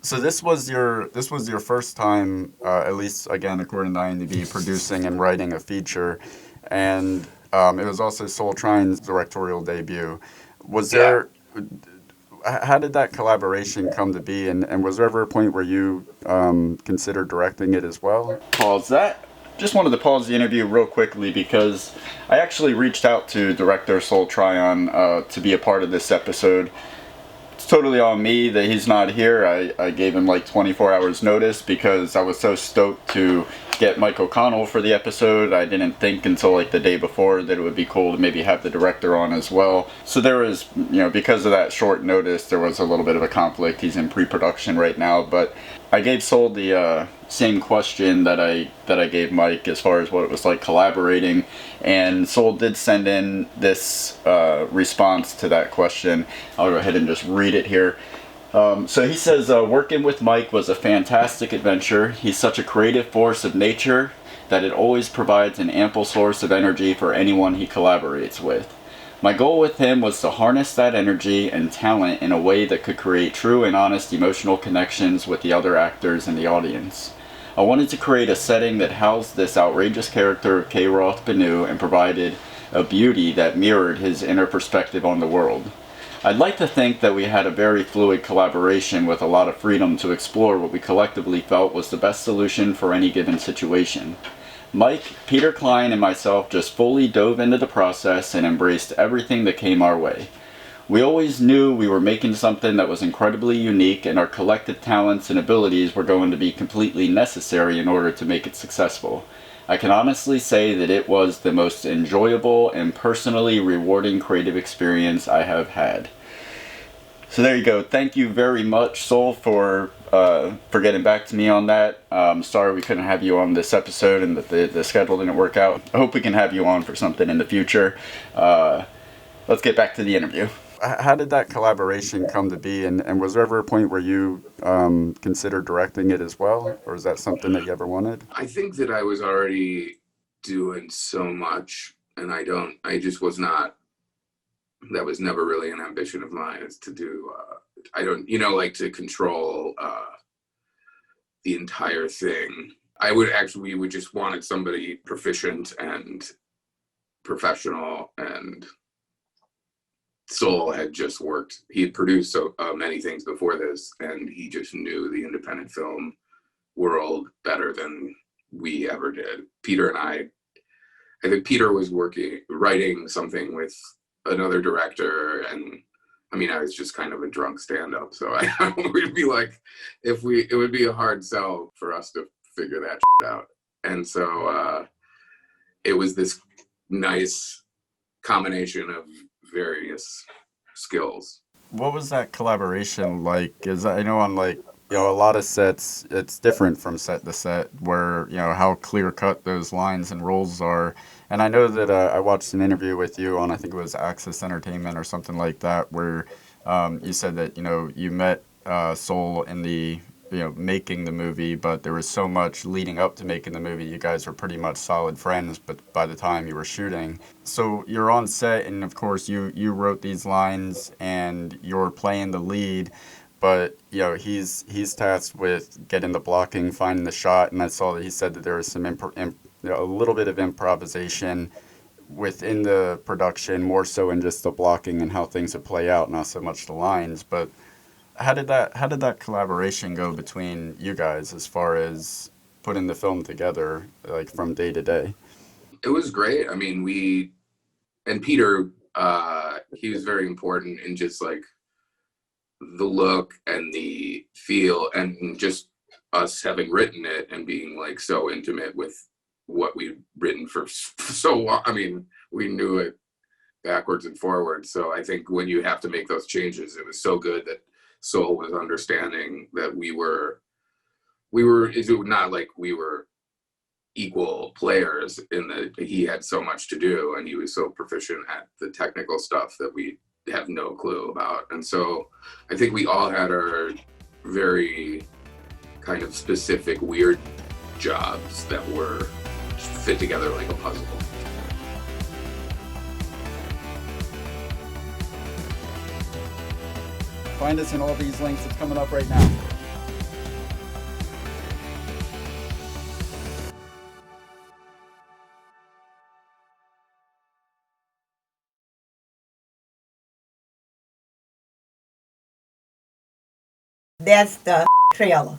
So this was your first time, at least again according to IMDb, producing and writing a feature, and it was also Trion's directorial debut. Was Yeah. there? How did that collaboration come to be, and was there ever a point where you considered directing it as well? Pause that. Just wanted to pause the interview real quickly because I actually reached out to director Tryon to be a part of this episode. It's totally on me that he's not here. I gave him like 24 hours notice because I was so stoked to get Mike O'Connell for the episode. I didn't think until like the day before that it would be cool to maybe have the director on as well. So there was, because of that short notice, there was a little bit of a conflict. He's in pre-production right now, but I gave Soul the same question that I gave Mike as far as what it was like collaborating, and Soul did send in this response to that question. I'll go ahead and just read it here. So he says, working with Mike was a fantastic adventure. He's such a creative force of nature that it always provides an ample source of energy for anyone he collaborates with. My goal with him was to harness that energy and talent in a way that could create true and honest emotional connections with the other actors and the audience. I wanted to create a setting that housed this outrageous character of K. Roth Banu and provided a beauty that mirrored his inner perspective on the world. I'd like to think that we had a very fluid collaboration with a lot of freedom to explore what we collectively felt was the best solution for any given situation. Mike, Peter Klein, and myself just fully dove into the process and embraced everything that came our way. We always knew we were making something that was incredibly unique, and our collective talents and abilities were going to be completely necessary in order to make it successful. I can honestly say that it was the most enjoyable and personally rewarding creative experience I have had. So there you go. Thank you very much, Soul, for getting back to me on that. Sorry we couldn't have you on this episode and that the schedule didn't work out. I hope we can have you on for something in the future. Let's get back to the interview. How did that collaboration come to be, and was there ever a point where you considered directing it as well, or is that something that you ever wanted? I think that I was already doing so much, and I just was not, that was never really an ambition of mine, is to do, I don't, like to control the entire thing. We would just wanted somebody proficient and professional, and Soul had just worked. He had produced so many things before this, and he just knew the independent film world better than we ever did. Peter and I think Peter was writing something with another director, and I mean, I was just kind of a drunk stand-up, so would be like, it would be a hard sell for us to figure that out. And so it was this nice combination of various skills. What was that collaboration like? Is I know on like a lot of sets it's different from set to set where how clear cut those lines and roles are. And I know that I watched an interview with you on I think it was Access Entertainment or something like that where you said that you met Soul in the making the movie, but there was so much leading up to making the movie. You guys were pretty much solid friends, but by the time you were shooting, so you're on set, and of course you wrote these lines, and you're playing the lead. But he's tasked with getting the blocking, finding the shot, and I saw that he said that there was some a little bit of improvisation within the production, more so in just the blocking and how things would play out, not so much the lines. But how did that collaboration go between you guys as far as putting the film together, like from day to day? It was great. I mean, and Peter, he was very important in just like the look and the feel, and just us having written it and being like so intimate with what we'd written for so long. I mean, we knew it backwards and forwards. So I think when you have to make those changes, it was so good that Soul was understanding that it's not like we were equal players, in that he had so much to do and he was so proficient at the technical stuff that we have no clue about. And so I think we all had our very kind of specific weird jobs that were fit together like a puzzle. Find us in all these links. It's coming up right now. That's the trailer.